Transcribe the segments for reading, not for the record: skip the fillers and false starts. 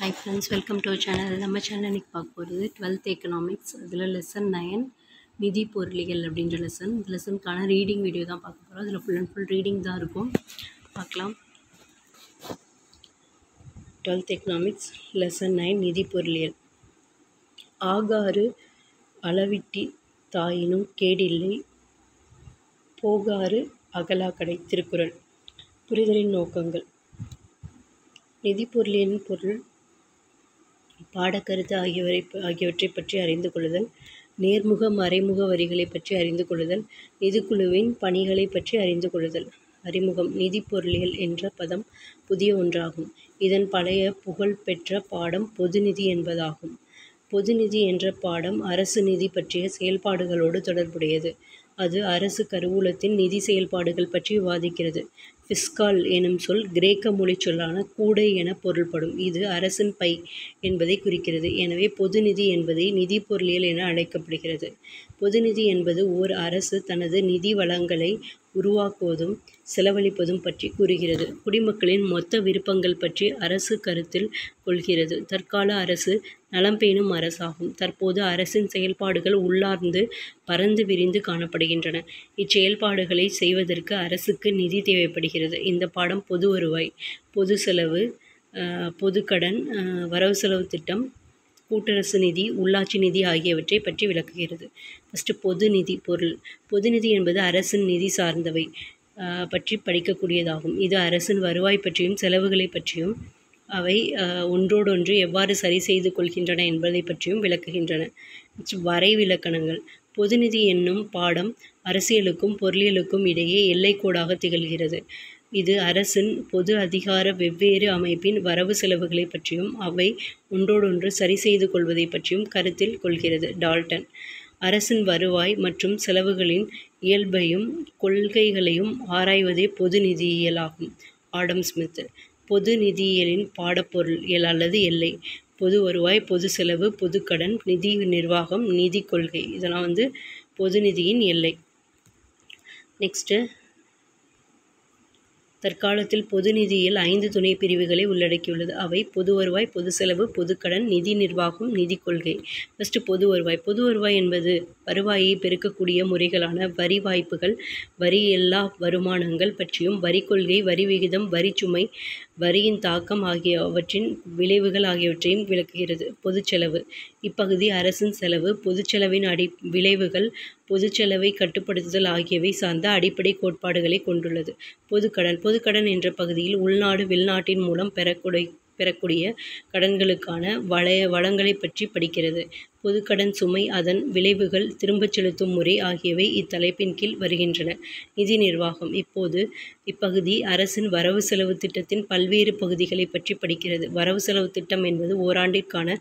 Hi friends, welcome to our channel. நம்ம channel இன்னைக்கு பார்க்க போகிறது 12th எக்கனாமிக்ஸ். அதில் லெசன் 9 நிதி பொருளியல் அப்படின்ற லெசன். இந்த லெசனுக்கான ரீடிங் வீடியோ தான் பார்க்க போகிறோம். அதில் ஃபுல் அண்ட் ஃபுல் ரீடிங் தான் இருக்கும், பார்க்கலாம். 12th எக்கனாமிக்ஸ் லெசன் 9 நிதி பொருளியல். ஆகாறு அளவிட்டி தாயினும் கேடில்லை போகாறு அகலாக்கடை. திருக்குறள். புரிதலின் நோக்கங்கள். நிதி பொருளியலின் பொருள், பாடக்கருத்து ஆகியவற்றை பற்றி அறிந்து கொள்ளுதல், நேர்முக மறைமுக வரிகளை பற்றி அறிந்து கொள்ளுதல், நிதிக்குழுவின் பணிகளை பற்றி அறிந்து கொள்ளுதல். அறிமுகம். நிதி பொருளியல் என்ற பதம் புதிய ஒன்றாகும். இதன் பழைய புகழ் பெற்ற பாடம் பொதுநிதி என்பதாகும். பொதுநிதி என்ற பாடம் அரசு நிதி பற்றிய செயல்பாடுகளோடு தொடர்புடையது. அது அரசு கருவூலத்தின் நிதி செயல்பாடுகள் பற்றி விவாதிக்கிறது. ஃபிஸ்கால் எனும் சொல் கிரேக்க மொழி சொல்லான கூடை என பொருள்படும். இது அரசின் பை என்பதை குறிக்கிறது. எனவே பொதுநிதி என்பதை நிதி பொருளியல் என அழைக்கப்படுகிறது. பொதுநிதி என்பது ஓர் அரசு தனது நிதி வளங்களை உருவாக்குவதும் செலவழிப்பதும் பற்றி கூறுகிறது. குடிமக்களின் மொத்த விருப்பங்கள் பற்றி அரசு கருத்தில் கொள்கிறது. தற்கால அரசு நலம் பேணும் அரசாகும். தற்போது அரசின் செயல்பாடுகள் உள்ளார்ந்து பரந்து விரிந்து காணப்படுகின்றன. இச்செயல்பாடுகளை செய்வதற்கு அரசுக்கு நிதி தேவைப்படுகிறது. இந்த பாடம் பொது வருவாய், பொது செலவு, பொதுக்கடன், வரவு செலவு திட்டம், கூட்டரசு நிதி, உள்ளாட்சி நிதி ஆகியவற்றை பற்றி விளக்குகிறது. ஃபஸ்ட்டு பொதுநிதி பொருள். பொதுநிதி என்பது அரசின் நிதி சார்ந்தவை பற்றி படிக்கக்கூடியதாகும். இது அரசின் வருவாய் பற்றியும் செலவுகளை பற்றியும் அவை ஒன்றோடொன்று எவ்வாறு சரி செய்து கொள்கின்றன என்பதை பற்றியும் விளக்குகின்றன. வரைவிலக்கணங்கள். பொதுநிதி என்னும் பாடம் அரசியலுக்கும் பொருளியலுக்கும் இடையே எல்லைக்கோடாக திகழ்கிறது. இது அரசின் பொது அதிகார வெவ்வேறு அமைப்பின் வரவு செலவுகளை பற்றியும் அவை ஒன்றோடொன்று சரி செய்து கொள்வதை பற்றியும் கருத்தில் கொள்கிறது. டால்டன். அரசின் வருவாய் மற்றும் செலவுகளின் இயல்பையும் கொள்கைகளையும் ஆராய்வதே பொது நிதியியலாகும். Adam Smith. பொது நிதியியலின் பாடப்பொருள் அல்லது எல்லை. பொது வருவாய், பொது செலவு, பொதுக்கடன், நிதி நிர்வாகம், நிதி கொள்கை, இதெல்லாம் பொது நிதியின் எல்லை. நெக்ஸ்ட்டு, தற்காலத்தில் பொது நிதியியல் 5 துணை பிரிவுகளை உள்ளடக்கியுள்ளது. அவை பொது வருவாய், பொது செலவு, பொதுக்கடன், நிதி நிர்வாகம், நிதி கொள்கை. ஃபஸ்ட்டு பொது வருவாய். பொது வருவாய் என்பது வருவாயை பெருக்கக்கூடிய முறைகளான வரி வாய்ப்புகள், வரி எல்லா வருமானங்கள் பற்றியும், வரி கொள்கை, வரி விகிதம், வரி சுமை, வரியின் தாக்கம் ஆகியவற்றின் விளைவுகள் ஆகியவற்றையும் விளக்குகிறது. பொதுச்செலவு. இப்பகுதி அரசின் செலவு, பொதுச்செலவின் விளைவுகள், பொதுச்செலவை கட்டுப்படுத்துதல் ஆகியவை சார்ந்த அடிப்படை கோட்பாடுகளை கொண்டுள்ளது. பொதுக்கடன். பொதுக்கடன் என்ற பகுதியில் உள்நாடு வெளிநாட்டின் மூலம் பெறக்கூடிய கடன்களுக்கான வளங்களை பற்றி படிக்கிறது. பொதுக்கடன் சுமை, அதன் விளைவுகள், திரும்பச் செலுத்தும் முறை ஆகியவை இத்தலைப்பின் கீழ் வருகின்றன. நிதி நிர்வாகம். இப்பகுதி அரசின் வரவு செலவு திட்டத்தின் பல்வேறு பகுதிகளை பற்றி படிக்கிறது. வரவு செலவு திட்டம் என்பது ஓராண்டிற்கான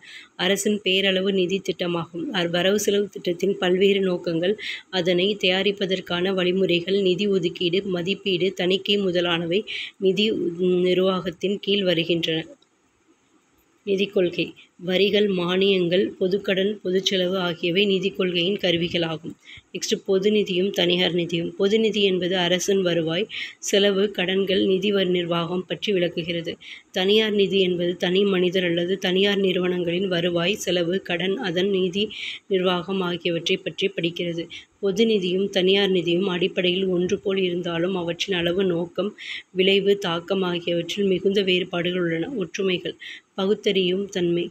அரசின் பேரளவு நிதி திட்டமாகும். வரவு செலவு திட்டத்தின் பல்வேறு நோக்கங்கள், அதனை தயாரிப்பதற்கான வழிமுறைகள், நிதி ஒதுக்கீடு, மதிப்பீடு, தணிக்கை முதலானவை நிதி நிர்வாகத்தின் கீழ் வருகின்றன. நிதி கொள்கை. வரிகள், மானியங்கள், பொதுக்கடன், பொதுச்செலவு ஆகியவை நிதி கொள்கையின் கருவிகளாகும். நெக்ஸ்ட், பொதுநிதியும் தனியார் நிதியும். பொதுநிதி என்பது அரசின் வருவாய், செலவு, கடன்கள், நிதி நிர்வாகம் பற்றி விளக்குகிறது. தனியார் நிதி என்பது தனி மனிதர் அல்லது தனியார் நிறுவனங்களின் வருவாய், செலவு, கடன், அதன் நிதி நிர்வாகம் ஆகியவற்றை பற்றி படிக்கிறது. பொதுநிதியும் தனியார் நிதியும் அடிப்படையில் ஒன்று போல் இருந்தாலும் அவற்றின் அளவு, நோக்கம், விளைவு, தாக்கம் ஆகியவற்றில் மிகுந்த வேறுபாடுகள் உள்ளன. ஒற்றுமைகள். பகுத்தறியும் தன்மை.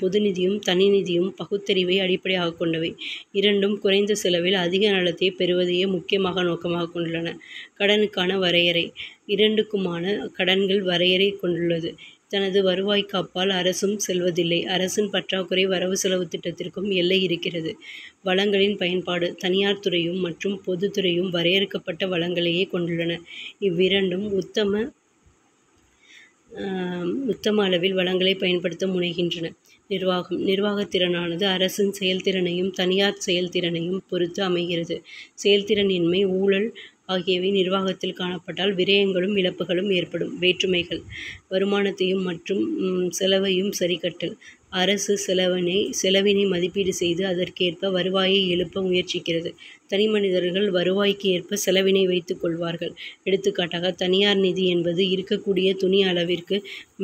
பொதுநிதியும் தனிநிதியும் பகுத்தறிவை அடிப்படையாக கொண்டவை. இரண்டும் குறைந்த செலவில் அதிக நலத்தை பெறுவதையே முக்கியமாக நோக்கமாக கொண்டுள்ளன. கடனுக்கான வரையறை. இரண்டுக்குமான கடன்கள் வரையறை கொண்டுள்ளது. தனது வருவாய்க்கு அப்பால் அரசும் செல்வதில்லை. அரசின் பற்றாக்குறை வரவு செலவு திட்டத்திற்கும் எல்லை இருக்கிறது. வளங்களின் பயன்பாடு. தனியார் துறையும் மற்றும் பொதுத்துறையும் வரையறுக்கப்பட்ட வளங்களையே கொண்டுள்ளன. இவ்விரண்டும் உத்தம அளவில் வளங்களை பயன்படுத்த முனைகின்றன. நிர்வாகம். நிர்வாகத்திறனானது அரசின் செயல்திறனையும் தனியார் செயல்திறனையும் பொறுத்து அமைகிறது. செயல்திறனின்மை, ஊழல் ஆகியவை நிர்வாகத்தில் காணப்பட்டால் விரயங்களும் இழப்புகளும் ஏற்படும். வேற்றுமைகள். வருமானத்தையும் மற்றும் செலவையும் சரிகட்டல். அரசு செலவினை மதிப்பீடு செய்து அதற்கேற்ப வருவாயை எழுப்ப முயற்சிக்கிறது. தனிமனிதர்கள் வருவாய்க்கு ஏற்ப செலவினை வைத்துக் கொள்வார்கள். எடுத்துக்காட்டாக, தனியார் நிதி என்பது இருக்கக்கூடிய துணி அளவிற்கு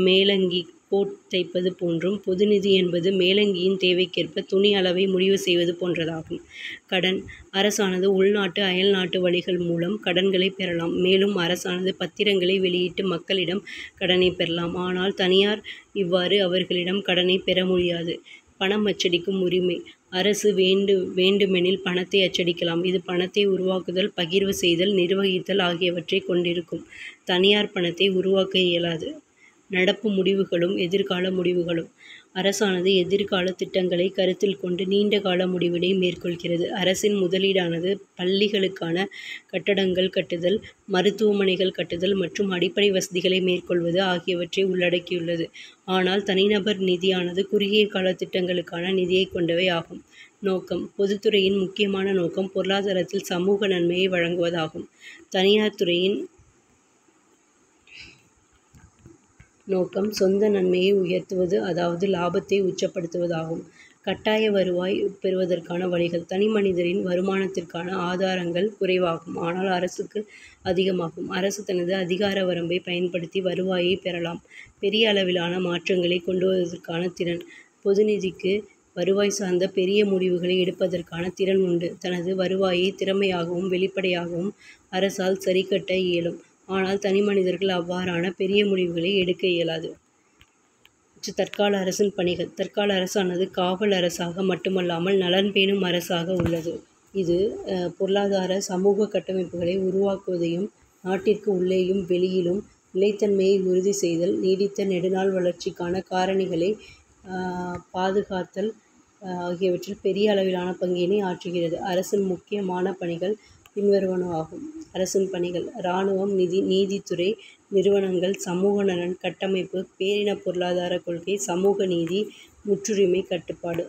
மேலங்கி கோட் தைப்பது போன்றும், பொது நிதி என்பது மேலங்கியின் தேவைக்கேற்ப துணி அளவை முடிவு செய்வது போன்றதாகும். கடன்: அரசானது உள்நாட்டு, அயல்நாட்டு வழிகள் மூலம் கடன்களை பெறலாம். மேலும் அரசானது பத்திரங்களை வெளியிட்டு மக்களிடம் கடனை பெறலாம். ஆனால் தனியார் இவ்வாறு அவர்களிடம் கடனை பெற முடியாது. பணம் அச்சடிக்கும் உரிமை: அரசு வேண்டுமெனில் பணத்தை அச்சடிக்கலாம். இது பணத்தை உருவாக்குதல், பகிர்வு செய்தல், நிர்வகித்தல் ஆகியவற்றை கொண்டிருக்கும். தனியார் பணத்தை உருவாக்க இயலாது. நடப்பு முடிவுகளும் எதிர்கால முடிவுகளும்: அரசானது எதிர்கால திட்டங்களை கருத்தில் கொண்டு நீண்ட கால முடிவினை மேற்கொள்கிறது. அரசின் முதலீடானது பள்ளிகளுக்கான கட்டடங்கள் கட்டுதல், மருத்துவமனைகள் கட்டுதல் மற்றும் அடிப்படை வசதிகளை மேற்கொள்வது ஆகியவற்றை உள்ளடக்கியுள்ளது. ஆனால் தனிநபர் நிதியானது குறுகிய கால திட்டங்களுக்கான நிதியை கொண்டவை ஆகும். நோக்கம்: பொதுத்துறையின் முக்கியமான நோக்கம் பொருளாதாரத்தில் சமூக நன்மையை வழங்குவதாகும். தனியார் துறையின் நோக்கம் சொந்த நன்மையை உயர்த்துவது, அதாவது லாபத்தை உச்சப்படுத்துவதாகும். கட்டாய வருவாய் பெறுவதற்கான வழிகள்: தனிமனிதரின் வருமானத்திற்கான ஆதாரங்கள் குறைவாகும், ஆனால் அரசுக்கு அதிகமாகும். அரசு தனது அதிகார வரம்பை பயன்படுத்தி வருவாயை பெறலாம். பெரிய அளவிலான மாற்றங்களை கொண்டு வருவதற்கான திறன்: பொது நிதிக்கு வருவாய் சார்ந்த பெரிய முடிவுகளை எடுப்பதற்கான திறன் உண்டு. தனது வருவாயை திறமையாகவும் வெளிப்படையாகவும் அரசால் சரிகட்ட இயலும். ஆனால் தனிமனிதர்கள் அவ்வாறான பெரிய முடிவுகளை எடுக்க இயலாது. தற்கால அரசின் பணிகள்: தற்கால அரசானது காவல் அரசாக மட்டுமல்லாமல் நலன் பேணும் அரசாக உள்ளது. இது பொருளாதார சமூக கட்டமைப்புகளை உருவாக்குவதையும், நாட்டிற்கு உள்ளேயும் வெளியிலும் நிலைத்தன்மையை உறுதி செய்தல், நீடித்த நெடுநாள் வளர்ச்சிக்கான காரணிகளை பாதுகாத்தல் ஆகியவற்றில் பெரிய அளவிலான பங்கினை ஆற்றுகிறது. அரசின் முக்கியமான பணிகள் பின்வருவனவாகும். அரசின் பணிகள்: இராணுவம், நீதித்துறை, நிறுவனங்கள், சமூக நலன், கட்டமைப்பு, பேரின பொருளாதார கொள்கை, சமூக நீதி, முற்றுரிமை கட்டுப்பாடு.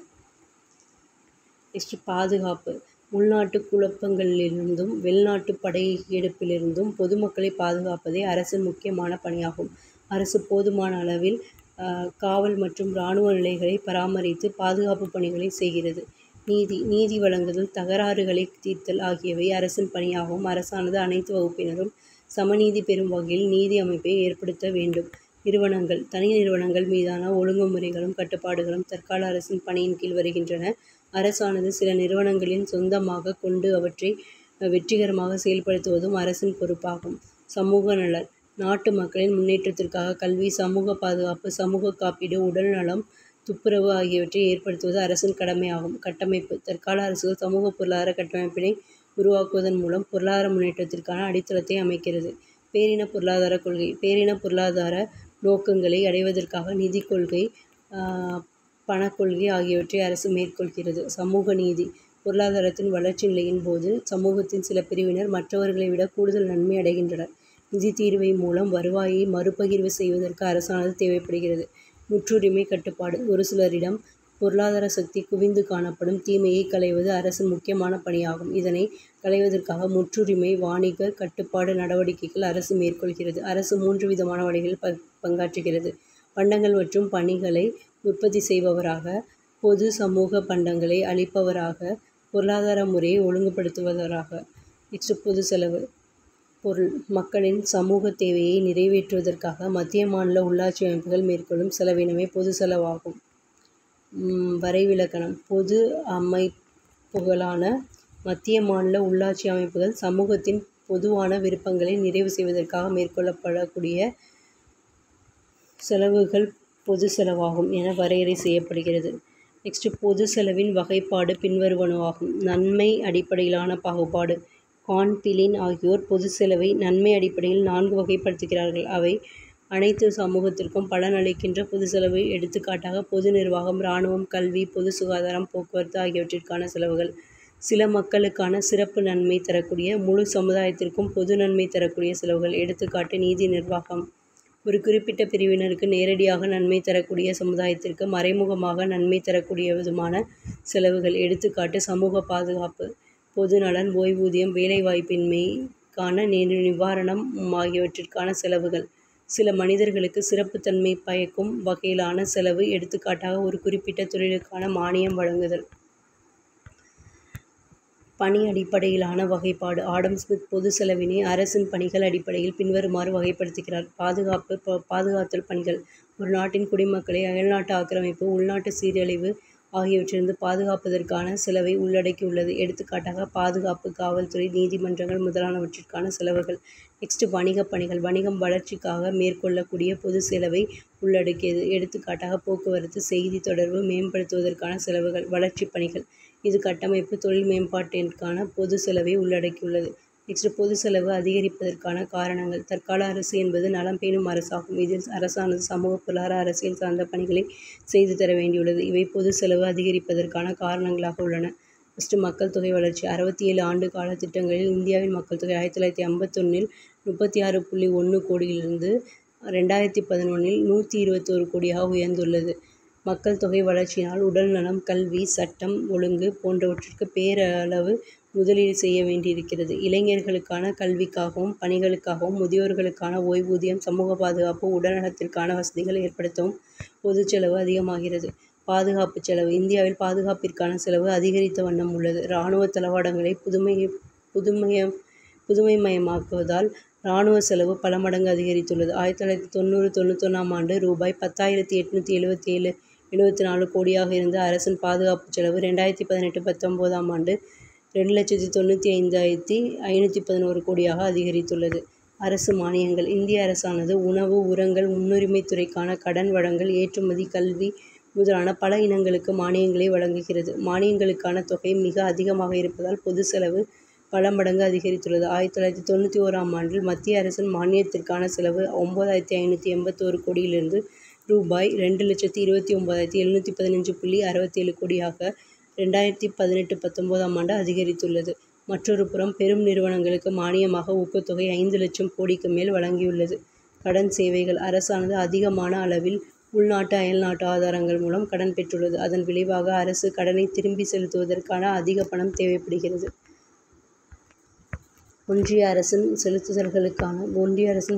பாதுகாப்பு: உள்நாட்டு குழப்பங்களிலிருந்தும் வெளிநாட்டு படையெடுப்பிலிருந்தும் பொதுமக்களை பாதுகாப்பதே அரசின் முக்கியமான பணியாகும். அரசு போதுமான அளவில் காவல் மற்றும் இராணுவ நிலைகளை பராமரித்து பாதுகாப்பு பணிகளை செய்கிறது. நீதி வழங்குதல், தகராறுகளை தீர்த்தல் ஆகியவை அரசின் பணியாகும். அரசானது அனைத்து வகுப்பினரும் சமநீதி பெறும் வகையில் நீதி அமைப்பை ஏற்படுத்த வேண்டும். நிறுவனங்கள்: தனி நிறுவனங்கள் மீதான ஒழுங்குமுறைகளும் கட்டுப்பாடுகளும் தற்கால அரசின் பணியின் கீழ் வருகின்றன. அரசானது சில நிறுவனங்களின் சொந்தமாக கொண்டு அவற்றை வெற்றிகரமாக செயல்படுத்துவதும் அரசின் பொறுப்பாகும். சமூக நலன்: நாட்டு மக்களின் முன்னேற்றத்திற்காக கல்வி, சமூக பாதுகாப்பு, சமூக காப்பீடு, உடல் நலம், துப்புரவு ஆகியவற்றை ஏற்படுத்துவது அரசின் கடமையாகும். கட்டமைப்பு: தற்கால அரசுகள் சமூக பொருளாதார கட்டமைப்பினை உருவாக்குவதன் மூலம் பொருளாதார முன்னேற்றத்திற்கான அடித்தளத்தை அமைக்கிறது. பேரின பொருளாதார கொள்கை: பேரின பொருளாதார நோக்கங்களை அடைவதற்காக நிதிக் கொள்கை, பணக்கொள்கை ஆகியவற்றை அரசு மேற்கொள்கிறது. சமூக நீதி: பொருளாதாரத்தின் வளர்ச்சி நிலையின் போது சமூகத்தின் சில பிரிவினர் மற்றவர்களை விட கூடுதல் நன்மை அடைகின்றனர். நிதி தீர்வை மூலம் வருவாயை மறுபகிர்வு செய்வதற்கு அரசானது தேவைப்படுகிறது. முற்றுரிமை கட்டுப்பாடு: ஒரு சிலரிடம் பொருளாதார சக்தி குவிந்து காணப்படும் தீமையை களைவது அரசின் முக்கியமான பணியாகும். இதனை களைவதற்காக முற்றுரிமை, வாணிக கட்டுப்பாடு நடவடிக்கைகள் அரசு மேற்கொள்கிறது. அரசு 3 விதமான வழிகளில் பங்காற்றுகிறது. பண்டங்கள் மற்றும் பணிகளை உற்பத்தி செய்பவராக, பொது சமூக பண்டங்களை அளிப்பவராக, பொருளாதார முறையை ஒழுங்குபடுத்துவதராக. பொது செலவு: பொருள், மக்களின் சமூக தேவையை நிறைவேற்றுவதற்காக மத்திய மாநில உள்ளாட்சி அமைப்புகள் மேற்கொள்ளும் செலவினமே பொது செலவாகும். வரைவிலக்கணம்: பொது அமைப்புகளான மத்திய மாநில உள்ளாட்சி அமைப்புகள் சமூகத்தின் பொதுவான விருப்பங்களை நிறைவு செய்வதற்காக மேற்கொள்ளப்படக்கூடிய செலவுகள் பொது செலவாகும் என வரையறை செய்யப்படுகிறது. பொது செலவின் வகைப்பாடு பின்வருவனவாகும். நன்மை அடிப்படையிலான பாகுபாடு: கான், பிலின் ஆகியோர் பொது செலவை நன்மை அடிப்படையில் 4 வகைப்படுத்துகிறார்கள். அவை அனைத்து சமூகத்திற்கும் பலன் அளிக்கின்ற பொது செலவு. எடுத்துக்காட்டாக, பொது நிர்வாகம், இராணுவம், கல்வி, பொது சுகாதாரம், போக்குவரத்து ஆகியவற்றிற்கான செலவுகள். சில மக்களுக்கான சிறப்பு நன்மை தரக்கூடிய, முழு சமுதாயத்திற்கும் பொது நன்மை தரக்கூடிய செலவுகள். எடுத்துக்காட்டு, நீதி நிர்வாகம். ஒரு குறிப்பிட்ட பிரிவினருக்கு நேரடியாக நன்மை தரக்கூடிய, சமுதாயத்திற்கு மறைமுகமாக நன்மை தரக்கூடியதுமான செலவுகள். எடுத்துக்காட்டு, சமூக பாதுகாப்பு, பொது நலன், ஓய்வூதியம், வேலைவாய்ப்பின்மைக்கான நிவாரணம் ஆகியவற்றிற்கான செலவுகள். சில மனிதர்களுக்கு சிறப்புத்தன்மை பயக்கும் வகையிலான செலவு, எடுத்துக்காட்டாக ஒரு குறிப்பிட்ட தொழிலுக்கான மானியம் வழங்குதல். பணி அடிப்படையிலான வகைப்பாடு. ஆடம் ஸ்மித் பொது செலவினை அரசின் பணிகள் அடிப்படையில் பின்வருமாறு வகைப்படுத்துகிறார். பாதுகாத்தல் பணிகள். ஒரு நாட்டின் குடிமக்களை அயல்நாட்டு ஆக்கிரமிப்பு, உள்நாட்டு சீரழிவு ஆகியவற்றிலிருந்து பாதுகாப்பதற்கான செலவை உள்ளடக்கியுள்ளது. எடுத்துக்காட்டாக பாதுகாப்பு, காவல்துறை, நீதிமன்றங்கள் முதலானவற்றிற்கான செலவுகள். வணிகப் பணிகள். வணிகம் வளர்ச்சிக்காக மேற்கொள்ளக்கூடிய பொது செலவை உள்ளடக்கியது. எடுத்துக்காட்டாக போக்குவரத்து, செய்தி தொடர்பு மேம்படுத்துவதற்கான செலவுகள். வளர்ச்சிப் பணிகள். இது கட்டமைப்பு, தொழில் மேம்பாட்டிற்கான பொது செலவை உள்ளடக்கியுள்ளது. பொது செலவு அதிகரிப்பதற்கான காரணங்கள். தற்கால அரசு என்பது நலம் பேணும் அரசாகும். இதில் அரசானது சமூக, பொருளாதார, அரசியல் சார்ந்த பணிகளை செய்து தர வேண்டியுள்ளது. இவை பொது செலவு அதிகரிப்பதற்கான காரணங்களாக உள்ளன. மக்கள் தொகை வளர்ச்சி. 67 ஆண்டு கால திட்டங்களில் இந்தியாவின் மக்கள் தொகை 1951 36.1 கோடியிலிருந்து 2011 121 கோடியாக உயர்ந்துள்ளது. மக்கள் தொகை வளர்ச்சியினால் உடல்நலம், கல்வி, சட்டம் ஒழுங்கு போன்றவற்றிற்கு பேரளவு முதலீடு செய்ய வேண்டியிருக்கிறது. இளைஞர்களுக்கான கல்விக்காகவும் பணிகளுக்காகவும், முதியோர்களுக்கான ஓய்வூதியம், சமூக பாதுகாப்பு, உடல்நலத்திற்கான வசதிகள் ஏற்படுத்தவும் பொதுச் செலவு அதிகமாகிறது. பாதுகாப்பு செலவு. இந்தியாவில் பாதுகாப்பிற்கான செலவு அதிகரித்த வண்ணம் உள்ளது. இராணுவ தளவாடங்களை புதுமைமயமாக்குவதால் இராணுவ செலவு பல மடங்கு அதிகரித்துள்ளது. 1990-91 ஆண்டு ரூபாய் 10,874 கோடியாக இருந்த அரசின் பாதுகாப்பு செலவு 2018-19 ஆண்டு 2,95,511 கோடியாக அதிகரித்துள்ளது. அரசு மானியங்கள். இந்திய அரசானது உணவு, உரங்கள், முன்னுரிமைத் துறைக்கான கடன் வழங்கல், ஏற்றுமதி, கல்வி முதலான பல இனங்களுக்கு மானியங்களை வழங்குகிறது. மானியங்களுக்கான தொகை மிக அதிகமாக இருப்பதால் பொது செலவு பல மடங்கு அதிகரித்துள்ளது. 1991 ஆண்டில் மத்திய அரசின் மானியத்திற்கான செலவு 9,581 கோடியிலிருந்து ரூபாய் 2,29,715.67 கோடியாக 2018-19 ஆண்டு அதிகரித்துள்ளது. மற்றொரு புறம் பெரும் நிறுவனங்களுக்கு மானியமாக ஊக்கத்தொகை 5 லட்சம் கோடிக்கு மேல் வழங்கியுள்ளது. கடன் சேவைகள். அரசானது அதிகமான அளவில் உள்நாட்டு, அயல்நாட்டு ஆதாரங்கள் மூலம் கடன் பெற்றுள்ளது. அதன் விளைவாக அரசு கடனை திரும்பி செலுத்துவதற்கான அதிக பணம் தேவைப்படுகிறது. ஒன்றிய அரசின்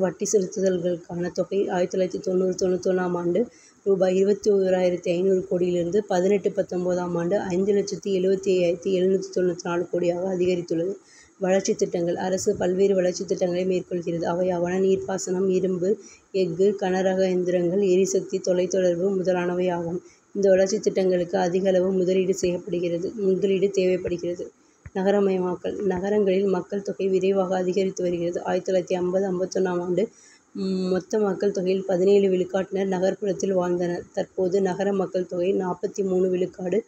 வட்டி செலுத்துதல்களுக்கான தொகை 1990-91 ஆண்டு ரூபாய் 21,500 கோடியிலிருந்து 18-19 ஆண்டு 5,75,794 கோடியாக அதிகரித்துள்ளது. வளர்ச்சித் திட்டங்கள். அரசு பல்வேறு வளர்ச்சித் திட்டங்களை மேற்கொள்கிறது. அவையாவன நீர்ப்பாசனம், இரும்பு, எஃகு, கனரக எந்திரங்கள், எரிசக்தி, தொலைத்தொடர்பு முதலானவை ஆகும். இந்த வளர்ச்சித் திட்டங்களுக்கு அதிக அளவு முதலீடு தேவைப்படுகிறது. நகரமயமாக்கல். நகரங்களில் மக்கள் தொகை விரைவாக அதிகரித்து வருகிறது. 1950-51 ஆண்டு மொத்த மக்கள் தொகையில் 17 விழுக்காட்டினர் நகர்ப்புறத்தில் வாழ்ந்தனர். தற்போது நகர மக்கள் தொகை 43 விழுக்காடு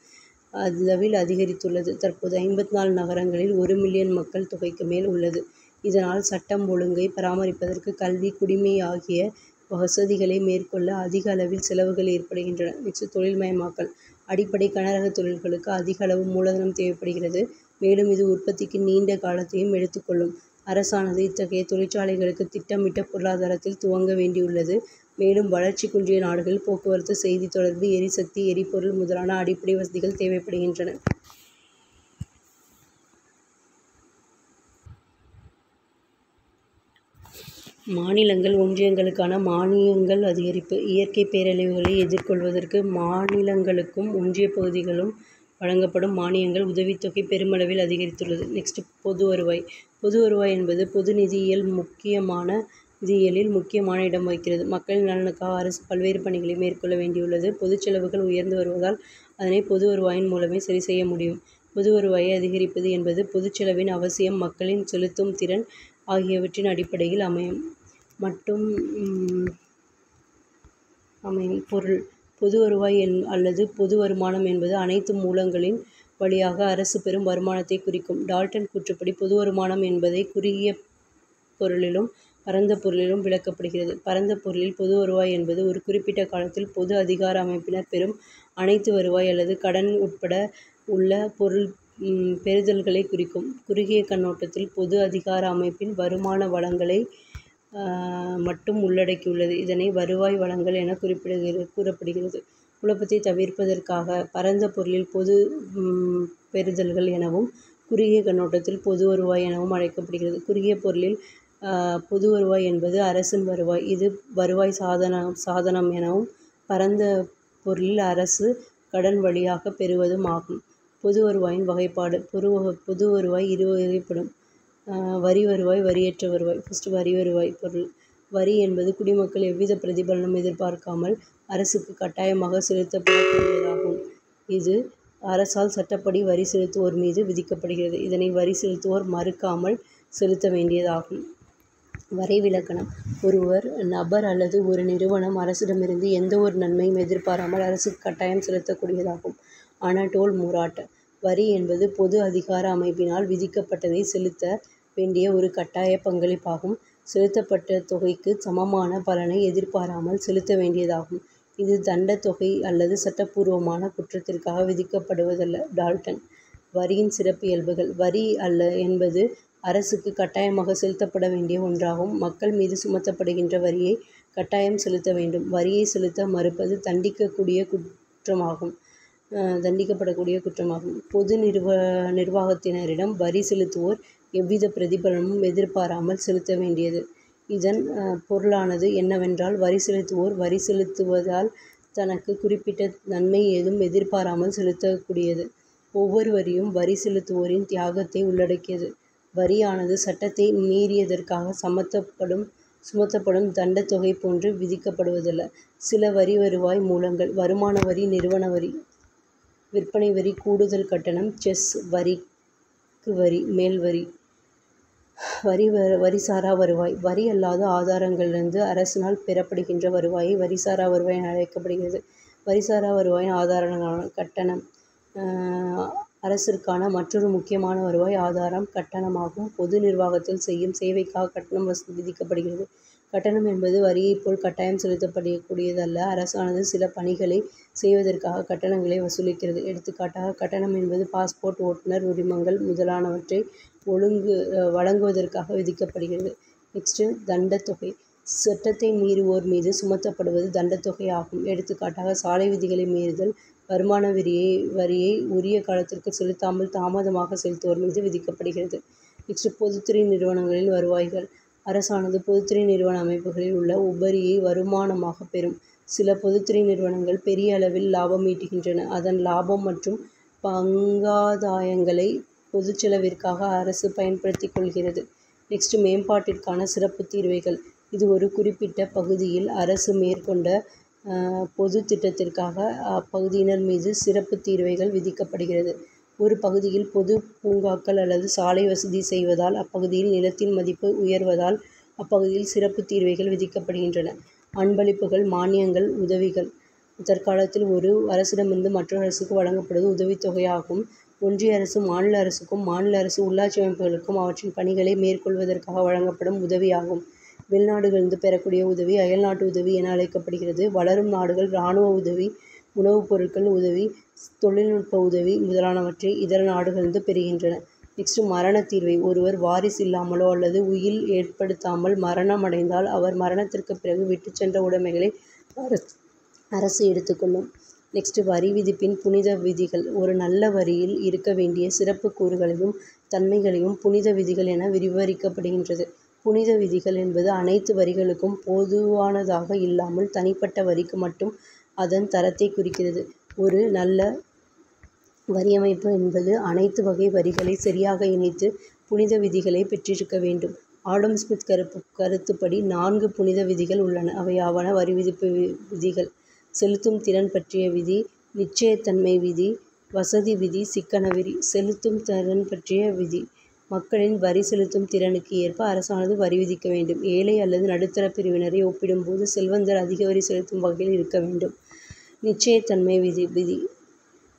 அளவில் அதிகரித்துள்ளது. தற்போது 54 நகரங்களில் 1 மில்லியன் மக்கள் தொகைக்கு மேல் உள்ளது. இதனால் சட்டம் ஒழுங்கை பராமரிப்பதற்கு, கல்வி, குடிமை ஆகிய வசதிகளை மேற்கொள்ள அதிக அளவில் செலவுகள் ஏற்படுகின்றன. தொழில்மயமாக்கல். அடிப்படை கனரக தொழில்களுக்கு அதிக அளவு மூலதனம் தேவைப்படுகிறது. மேலும் இது உற்பத்திக்கு நீண்ட காலத்தையும் எடுத்துக்கொள்ளும். அரசானது இத்தகைய தொழிற்சாலைகளுக்கு திட்டமிட்ட பொருளாதாரத்தில் துவங்க வேண்டியுள்ளது. மேலும் வளர்ச்சி குன்றிய நாடுகளில் போக்குவரத்து, செய்தி தொடர்பு, எரிசக்தி, எரிபொருள் முதலான அடிப்படை வசதிகள் தேவைப்படுகின்றன. மாநிலங்கள், ஒன்றியங்களுக்கான மானியங்கள் அதிகரிப்பு. இயற்கை பேரழிவுகளை எதிர்கொள்வதற்கு மாநிலங்களுக்கும் ஒன்றிய பகுதிகளும் வழங்கப்படும் மானியங்கள், உதவித்தொகை பெருமளவில் அதிகரித்துள்ளது. பொது வருவாய். பொது வருவாய் என்பது பொது நிதியியலில் முக்கியமான இடம் வகிக்கிறது. மக்களின் நலனுக்காக அரசு பல்வேறு பணிகளை மேற்கொள்ள வேண்டியுள்ளது. பொதுச் செலவுகள் உயர்ந்து வருவதால் அதனை பொது வருவாயின் மூலமே சரி செய்ய முடியும். பொது வருவாயை அதிகரிப்பது என்பது பொதுச் செலவின் அவசியம், மக்களின் செலுத்தும் திறன் ஆகியவற்றின் அடிப்படையில் அமையும். பொருள். பொது வருவாய் அல்லது பொது வருமானம் என்பது அனைத்து மூலங்களின் வழியாக அரசு பெறும் வருமானத்தை குறிக்கும். டால்டன் கூற்றுப்படி பொது வருமானம் என்பதை குறுகிய பொருளிலும் பரந்த பொருளிலும் விளக்கப்படுகிறது. பரந்த பொருளில் பொது வருவாய் என்பது ஒரு குறிப்பிட்ட காலத்தில் பொது அதிகார அமைப்பினர் பெறும் அனைத்து வருவாய் அல்லது கடன் உட்பட உள்ள பொருள் பெறுதல்களை குறிக்கும். குறுகிய கண்ணோட்டத்தில் பொது அதிகார அமைப்பின் வருமான வளங்களை மட்டும் உள்ளடக்கியுள்ளது. இதனை வருவாய் வளங்கள் என கூறப்படுகிறது. குழப்பத்தை தவிர்ப்பதற்காக பரந்த பொருளில் பொது பெறுதல்கள் எனவும், குறுகிய கண்ணோட்டத்தில் பொது வருவாய் எனவும் அழைக்கப்படுகிறது. குறுகிய பொருளில் பொது வருவாய் என்பது அரசின் வருவாய். இது வருவாய் சாதனம் எனவும் பரந்த பொருளில் அரசு கடன் வழியாக பெறுவதும் ஆகும். பொது வருவாயின் வகைப்பாடு. பொது வருவாய் இரு வகைப்படும். வரி வருவாய், வரியற்ற வருவாய். ஃபஸ்ட்டு வரி வருவாய். பொருள். வரி என்பது குடிமக்கள் எவ்வித பிரதிபலனும் எதிர்பார்க்காமல் அரசுக்கு கட்டாயமாக செலுத்தப்படக்கூடியதாகும். இது அரசால் சட்டப்படி வரி செலுத்துவோர் மீது விதிக்கப்படுகிறது. இதனை வரி செலுத்துவோர் மறுக்காமல் செலுத்த வேண்டியதாகும். வரைவிலக்கணம். ஒருவர், நபர் அல்லது ஒரு நிறுவனம் அரசிடமிருந்து எந்த ஒரு நன்மையும் எதிர்பாராமல் அரசுக்கு கட்டாயம் செலுத்தக்கூடியதாகும். அனடோல் முராட். வரி என்பது பொது அதிகார அமைப்பினால் விதிக்கப்பட்டதை செலுத்த வேண்டிய ஒரு கட்டாய பங்களிப்பாகும். செலுத்தப்பட்ட தொகைக்கு சமமான பலனை எதிர்பாராமல் செலுத்த வேண்டியதாகும். இது தண்டத் தொகை அல்லது சட்டப்பூர்வமான குற்றத்திற்காக விதிக்கப்படுவதல்ல. டால்டன். வரியின் சிறப்பியல்புகள். வரி என்பது அரசுக்கு கட்டாயமாக செலுத்தப்பட வேண்டிய ஒன்றாகும். மக்கள் மீது சுமத்தப்படுகின்ற வரியை கட்டாயம் செலுத்த வேண்டும். வரியை செலுத்த மறுப்பது தண்டிக்கப்படக்கூடிய குற்றமாகும். பொது நிர்வாகத்தினரிடம் வரி செலுத்துவோர் எவ்வித பிரதிபலனும் எதிர்பாராமல் செலுத்த வேண்டியது. இதன் பொருளானது என்னவென்றால், வரி செலுத்துவோர் வரி செலுத்துவதால் தனக்கு குறிப்பிட்ட நன்மை ஏதும் எதிர்பாராமல் செலுத்தக்கூடியது. ஒவ்வொரு வரியும் வரி செலுத்துவோரின் தியாகத்தை உள்ளடக்கியது. வரியானது சட்டத்தை மீறியதற்காக சுமத்தப்படும் தண்டத் தொகை போன்று விதிக்கப்படுவதல்ல. சில வரி வருவாய் மூலங்கள். வருமான வரி, நிறுவன வரி, விற்பனை வரி, கூடுதல் கட்டணம், செஸ், வரிக்கு வரி, மேல் வரி. வரிசாரா வருவாய். வரி அல்லாத ஆதாரங்களிலிருந்து அரசினால் பெறப்படுகின்ற வருவாயை வரிசாரா வருவாய் என அழைக்கப்படுகிறது. வரிசாரா வருவாயின் ஆதாரங்களான கட்டணம். அரசிற்கான மற்றொரு முக்கியமான வருவாய் ஆதாரம் கட்டணமாகும். பொது நிர்வாகத்தில் செய்யும் சேவைக்காக கட்டணம் விதிக்கப்படுகிறது. கட்டணம் என்பது வரியைப் போல் கட்டாயம் செலுத்தப்படக்கூடியதல்ல. அரசானது சில பணிகளை செய்வதற்காக கட்டணங்களை வசூலிக்கிறது. எடுத்துக்காட்டாக, கட்டணம் என்பது பாஸ்போர்ட், ஓட்டுநர் உரிமங்கள் முதலானவற்றை வழங்குவதற்காக விதிக்கப்படுகிறது. நெக்ஸ்ட்டு, தண்டத்தொகை. சட்டத்தை மீறுவோர் மீது சுமத்தப்படுவது தண்டத்தொகை ஆகும். எடுத்துக்காட்டாக, சாலை விதிகளை மீறுதல். வருமான வரியை உரிய காலத்திற்கு செலுத்தாமல் தாமதமாக செலுத்துவோர் மீது விதிக்கப்படுகிறது. நெக்ஸ்ட்டு, பொதுத்துறை நிறுவனங்களில் வருவாய்கள். அரசானது பொதுத்துறை நிறுவன அமைப்புகளில் உள்ள உபரியை வருமானமாக பெறும். சில பொதுத்துறை நிறுவனங்கள் பெரிய அளவில் லாபம் ஈட்டுகின்றன. அதன் லாபம் மற்றும் பங்காதாயங்களை பொதுச் செலவிற்காக அரசு பயன்படுத்திக் கொள்கிறது. நெக்ஸ்ட், மேம்பாட்டிற்கான சிறப்பு தீர்வைகள். இது ஒரு குறிப்பிட்ட பகுதியில் அரசு மேற்கொண்ட பொது திட்டத்திற்காக அப்பகுதியினர் மீது சிறப்பு தீர்வைகள் விதிக்கப்படுகிறது. ஒரு பகுதியில் பொது பூங்காக்கள் அல்லது சாலை வசதி செய்வதால் அப்பகுதியில் நிலத்தின் மதிப்பு உயர்வதால் அப்பகுதியில் சிறப்பு தீர்வைகள் விதிக்கப்படுகின்றன. அன்பளிப்புகள், மானியங்கள், உதவிகள். தற்காலத்தில் ஒரு அரசிடமிருந்து மற்றொரு அரசுக்கு வழங்கப்படுவது உதவித்தொகையாகும். ஒன்றிய அரசு மாநில அரசுக்கும் மாநில அரசு உள்ளாட்சி அமைப்புகளுக்கும் அவற்றின் பணிகளை மேற்கொள்வதற்காக வழங்கப்படும் உதவியாகும். வெளிநாடுகளிலிருந்து பெறக்கூடிய உதவி அயல்நாட்டு உதவி என அழைக்கப்படுகிறது. வளரும் நாடுகள் இராணுவ உதவி, உணவுப் பொருட்கள் உதவி, தொழில்நுட்ப உதவி முதலானவற்றை இதர நாடுகளிலிருந்து பெறுகின்றன. நெக்ஸ்ட், மரண தீர்வை. ஒருவர் வாரிசு இல்லாமலோ அல்லது உயில் ஏற்படுத்தாமல் மரணம் அடைந்தால் அவர் மரணத்திற்கு பிறகு விட்டு சென்ற உடைமைகளை அரசு எடுத்துக்கொள்ளும். நெக்ஸ்ட், வரி விதிப்பின் புனித விதிகள். ஒரு நல்ல வரியில் இருக்க வேண்டிய சிறப்பு கூறுகளையும் தன்மைகளையும் புனித விதிகள் என விவரிக்கப்படுகின்றது. புனித விதிகள் என்பது அனைத்து வரிகளுக்கும் பொதுவானதாக இல்லாமல் தனிப்பட்ட வரிக்கு மட்டும் அதன் தரத்தை குறிக்கிறது. ஒரு நல்ல வரியமைப்பு என்பது அனைத்து வகை வரிகளை சரியாக இணைத்து புனித விதிகளை பெற்றிருக்க வேண்டும். ஆடம் ஸ்மித் கருத்துப்படி 4 புனித விதிகள் உள்ளன. அவையாவன: வரி விதிப்பு விதிகள், செலுத்தும் திறன் பற்றிய விதி, நிச்சயத்தன்மை விதி, வசதி விதி, சிக்கன விதி. செலுத்தும் திறன் பற்றிய விதி. மக்களின் வரி செலுத்தும் திறனுக்கு ஏற்ப அரசானது வரி விதிக்க வேண்டும். ஏழை அல்லது நடுத்தர பிரிவினரை ஒப்பிடும்போது செல்வந்தர் அதிக வரி செலுத்தும் வகையில் இருக்க வேண்டும். நிச்சயத்தன்மை விதி.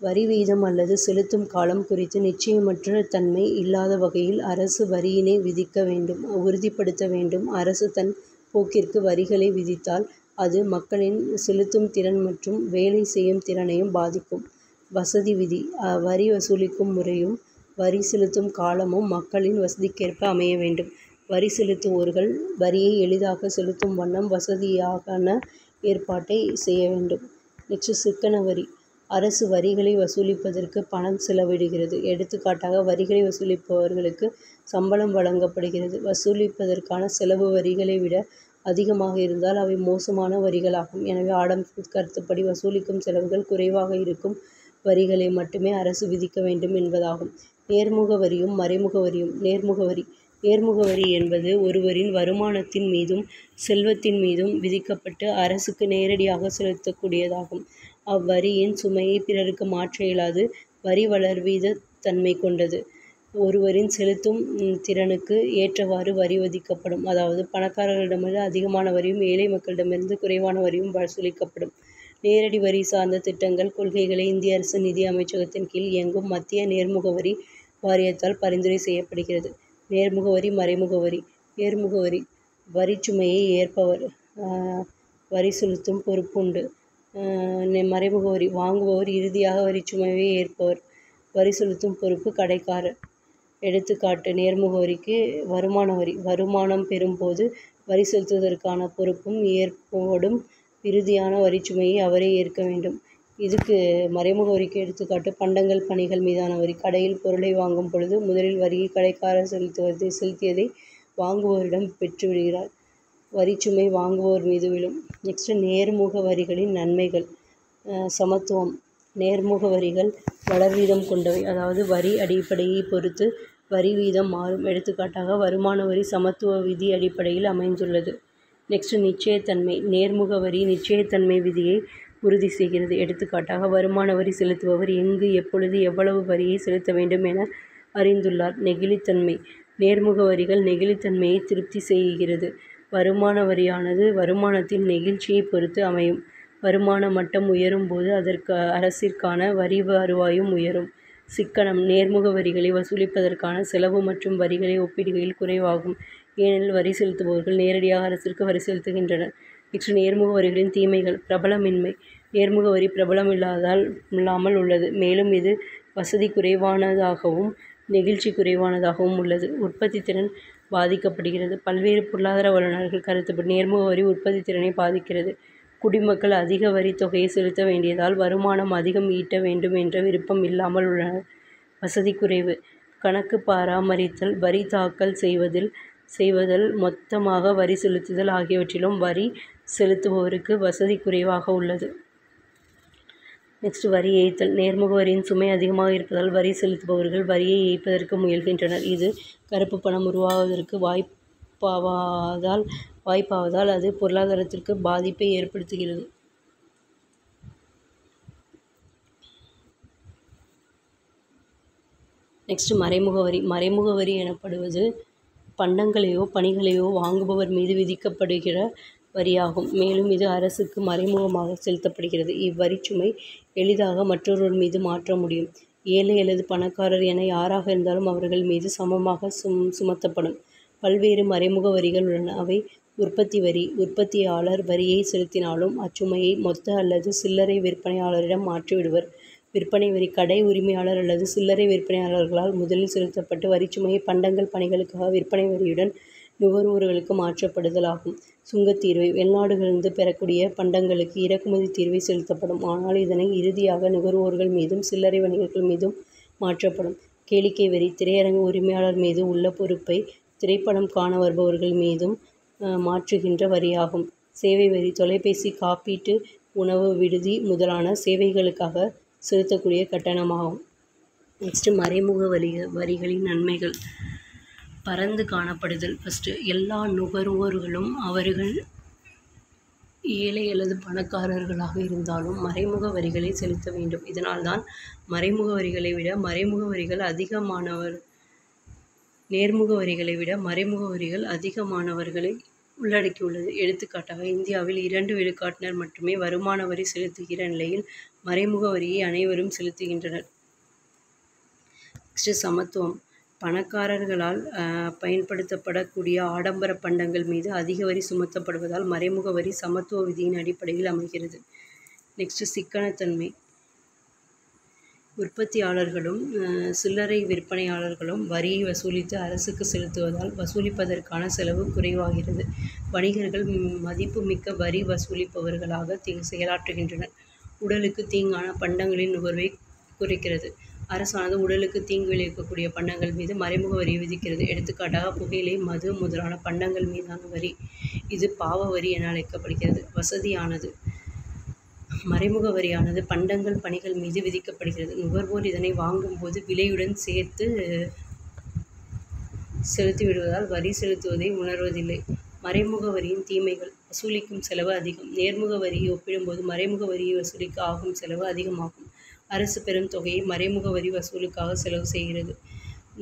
வரி வீதம் அல்லது செலுத்தும் காலம் குறித்து நிச்சயமற்ற தன்மை இல்லாத வகையில் அரசு வரியினை விதிக்க வேண்டும், உறுதிப்படுத்த வேண்டும். அரசு தன் போக்கிற்கு வரிகளை விதித்தால் அது மக்களின் செலுத்தும் திறன் மற்றும் வேலை செய்யும் திறனையும் பாதிக்கும். வசதி விதி. வரி வசூலிக்கும் முறையும் வரி செலுத்தும் காலமும் மக்களின் வசதிக்கேற்ப அமைய வேண்டும். வரி செலுத்துவோர்கள் வரியை எளிதாக செலுத்தும் வண்ணம் வசதியான ஏற்பாட்டை செய்ய வேண்டும். நெக்ஸ்ட், சிக்கன வரி. அரசு வரிகளை வசூலிப்பதற்கு பணம் செலவிடுகிறது. எடுத்துக்காட்டாக, வரிகளை வசூலிப்பவர்களுக்கு சம்பளம் வழங்கப்படுகிறது. வசூலிப்பதற்கான செலவு வரிகளை விட அதிகமாக இருந்தால் அவை மோசமான வரிகளாகும். எனவே ஆடம் ஸ்மித் கருத்துப்படி வசூலிக்கும் செலவுகள் குறைவாக இருக்கும் வரிகளை மட்டுமே அரசு விதிக்க வேண்டும் என்பதாகும். நேர்முக வரியும் மறைமுக வரியும். நேர்முக வரி. நேர்முக வரி என்பது ஒருவரின் வருமானத்தின் மீதும் செல்வத்தின் மீதும் விதிக்கப்பட்டு அரசுக்கு நேரடியாக செலுத்தக்கூடியதாகும். அவ்வரியின் சுமையை பிறருக்கு மாற்ற இயலாது. வரி வளர்வீத தன்மை கொண்டது. ஒருவரின் செலுத்தும் திறனுக்கு ஏற்றவாறு வரி விதிக்கப்படும். அதாவது பணக்காரர்களிடமிருந்து அதிகமான வரியும் ஏழை மக்களிடமிருந்து குறைவான வரியும் வசூலிக்கப்படும். நேரடி வரி சார்ந்த திட்டங்கள் கொள்கைகளை இந்திய அரசு நிதி அமைச்சகத்தின் கீழ் இயங்கும் மத்திய நேர்முக வரி வாரியத்தால் பரிந்துரை செய்யப்படுகிறது. நேர்முக வரி மறைமுக வரி. நேர்முக வரி வரிச்சுமையை ஏற்பவர் வரி செலுத்தும் பொறுப்புண்டு. மறைமுக வரி வாங்குபவர் இறுதியாக வரிச்சுமையை ஏற்பவர். வரி செலுத்தும் பொறுப்பு கடைக்காரர். எடுத்துக்காட்டு நேர்முக வரிக்கு வருமான வரி. வருமானம் பெறும்போது வரி செலுத்துவதற்கான பொறுப்பும் ஏற்படும் இறுதியான வரிச்சுமையை அவரே ஏற்க வேண்டும். இதுக்கு மறைமுக வரிக்கு எடுத்துக்காட்டு பண்டங்கள் பணிகள் மீதான வரி. கடையில் பொருளை வாங்கும் பொழுது முதலில் வரியை கடைக்காரர் செலுத்தியதை வாங்குவோரிடம் பெற்றுவிடுகிறார். வரிச்சுமை வாங்குவோர் மீது விழும். நெக்ஸ்ட் நேர்முக வரிகளின் நன்மைகள். சமத்துவம். நேர்முக வரிகள் வளர்வீதம் கொண்டவை. அதாவது வரி அடிப்படையை பொறுத்து வரி வீதம் மாறும். எடுத்துக்காட்டாக வருமான வரி சமத்துவ விதி அடிப்படையில் அமைந்துள்ளது. நெக்ஸ்ட் நிச்சயத்தன்மை. நேர்முக வரி நிச்சயத்தன்மை விதியை உறுதி செய்கிறது. எடுத்துக்காட்டாக வருமான வரி செலுத்துபவர் எங்கு எப்பொழுது எவ்வளவு வரியை செலுத்த வேண்டும் என அறிந்துள்ளார். நெகிழித்தன்மை. நேர்முக வரிகள் நெகிழித்தன்மையை திருப்தி செய்கிறது. வருமான வரியானது வருமானத்தின் நெகிழ்ச்சியை பொறுத்து அமையும். வருமான மட்டம் உயரும் போது அரசிற்கான வரி வருவாயும் உயரும். சிக்கனம். நேர்முக வரிகளை வசூலிப்பதற்கான செலவு மற்றும் வரிகளை ஒப்பிடுகையில் குறைவாகும். ஏனெனில் வரி செலுத்துபவர்கள் நேரடியாக அரசிற்கு வரி செலுத்துகின்றனர். நெக்ஸ்ட் நேர்முக வரிகளின் தீமைகள். பிரபலமின்மை. நேர்முக வரி பிரபலம் இல்லாமல் உள்ளது. மேலும் இது வசதி குறைவானதாகவும் நெகிழ்ச்சி குறைவானதாகவும் உள்ளது. உற்பத்தி திறன் பாதிக்கப்படுகிறது. பல்வேறு பொருளாதார வல்லுநர்கள் கருத்துப்படி நேர்முக வரி உற்பத்தி திறனை பாதிக்கிறது. குடிமக்கள் அதிக வரி தொகையை செலுத்த வேண்டியதால் வருமானம் அதிகம் ஈட்ட வேண்டும் என்ற விருப்பம் இல்லாமல் உள்ளனர். வசதி குறைவு. கணக்கு பராமரித்தல் வரி தாக்கல் செய்வதல் மொத்தமாக வரி செலுத்துதல் ஆகியவற்றிலும் வரி செலுத்துபவருக்கு வசதி குறைவாக உள்ளது. நெக்ஸ்ட் வரி ஏய்த்தல். நேர்முக வரியின் சுமை அதிகமாக இருப்பதால் வரி செலுத்துபவர்கள் வரியை ஏய்ப்பதற்கு முயல்கின்றனர். இது கருப்பு பணம் உருவாவதற்கு வாய்ப்பாவதால் அது பொருளாதாரத்திற்கு பாதிப்பை ஏற்படுத்துகிறது. நெக்ஸ்ட் மறைமுக வரி. மறைமுக வரி எனப்படுவது பண்டங்களையோ பணிகளையோ வாங்குபவர் மீது விதிக்கப்படுகிற வரியாகும். மேலும் இது அரசுக்கு மறைமுகமாக செலுத்தப்படுகிறது. இவ்வரிச்சுமை எளிதாக மற்றொருவர் மீது மாற்ற முடியும். ஏழை அல்லது பணக்காரர் என யாராக இருந்தாலும் அவர்கள் மீது சமமாக சுமத்தப்படும். பல்வேறு மறைமுக வரிகள் உள்ளன. அவை உற்பத்தி வரி. உற்பத்தியாளர் வரியை செலுத்தினாலும் அச்சுமையை மொத்த அல்லது சில்லறை விற்பனையாளரிடம் மாற்றிவிடுவர். விற்பனை வரி. கடை உரிமையாளர் அல்லது சில்லறை விற்பனையாளர்களால் முதலில் செலுத்தப்பட்டு வரிச்சுமையை பண்டங்கள் பணிகளுக்காக விற்பனை வரியுடன் நுகர்வோர்களுக்கு மாற்றப்படுதல் ஆகும். சுங்கத்தீர்வை. வெளிநாடுகளிலிருந்து பெறக்கூடிய பண்டங்களுக்கு இறக்குமதி தீர்வை செலுத்தப்படும். ஆனால் இதனை இறுதியாக நுகர்வோர்கள் மீதும் சில்லறை வணிகர்கள் மீதும் மாற்றப்படும். கேளிக்கை வரி. திரையரங்கு உரிமையாளர் மீது உள்ள பொறுப்பை திரைப்படம் காண வருபவர்கள் மீதும் மாற்றுகின்ற வரியாகும். சேவை வரி. தொலைபேசி காப்பீட்டு உணவு விடுதி முதலான சேவைகளுக்காக செலுத்தக்கூடிய கட்டணமாகும். நெக்ஸ்ட் மறைமுக வரிகளின் நன்மைகள். பரந்து காணப்படுதல். ஃபஸ்ட்டு எல்லா நுகர்வோர்களும் அவர்கள் ஏழை அல்லது பணக்காரர்களாக இருந்தாலும் மறைமுக வரிகளை செலுத்த வேண்டும். இதனால்தான் மறைமுக வரிகளை விட மறைமுக வரிகள் நேர்முக வரிகளை விட மறைமுக வரிகள் அதிகமானவர்களை உள்ளடக்கியுள்ளது. எடுத்துக்காட்டாக இந்தியாவில் 2 விழுக்காட்டினர் மட்டுமே வருமான வரி செலுத்துகிற நிலையில் மறைமுக வரியை அனைவரும் செலுத்துகின்றனர். நெக்ஸ்ட் சமத்துவம். பணக்காரர்களால் பயன்படுத்தப்படக்கூடிய ஆடம்பர பண்டங்கள் மீது அதிக வரி சுமத்தப்படுவதால் மறைமுக வரி சமத்துவ விதியின் அடிப்படையில் அமைகிறது. நெக்ஸ்ட் சிக்கனத்தன்மை. உற்பத்தியாளர்களும் சில்லறை விற்பனையாளர்களும் வரியை வசூலித்து அரசுக்கு செலுத்துவதால் வசூலிப்பதற்கான செலவு குறைவாகிறது. வணிகர்கள் மதிப்புமிக்க வரி வசூலிப்பவர்களாக செயலாற்றுகின்றனர். உடலுக்கு தீங்கான பண்டங்களின் நுகர்வை குறைக்கிறது. அரசானது உடலுக்கு தீங்கு விளைவிக்கக்கூடிய பண்டங்கள் மீது மறைமுக வரி விதிக்கிறது. எடுத்துக்காட்டாக புகையிலை, மது முதலான பண்டங்கள் மீதான வரி. இது பாவ வரி என அழைக்கப்படுகிறது. வசதியானது. மறைமுக வரியானது பண்டங்கள் பணிகள் மீது விதிக்கப்படுகிறது. நுகர்வோர் இதனை வாங்கும்போது விலையுடன் சேர்த்து செலுத்திவிடுவதால் வரி செலுத்துவதை உணர்வதில்லை. மறைமுக வரியின் தீமைகள். வசூலிக்கும் செலவு அதிகம். நேர்முக வரியை ஒப்பிடும்போது மறைமுக வரியை வசூலிக்க ஆகும் செலவு அதிகமாகும். அரசு பெரும் தொகையை மறைமுக வரி வசூலுக்காக செலவு செய்கிறது.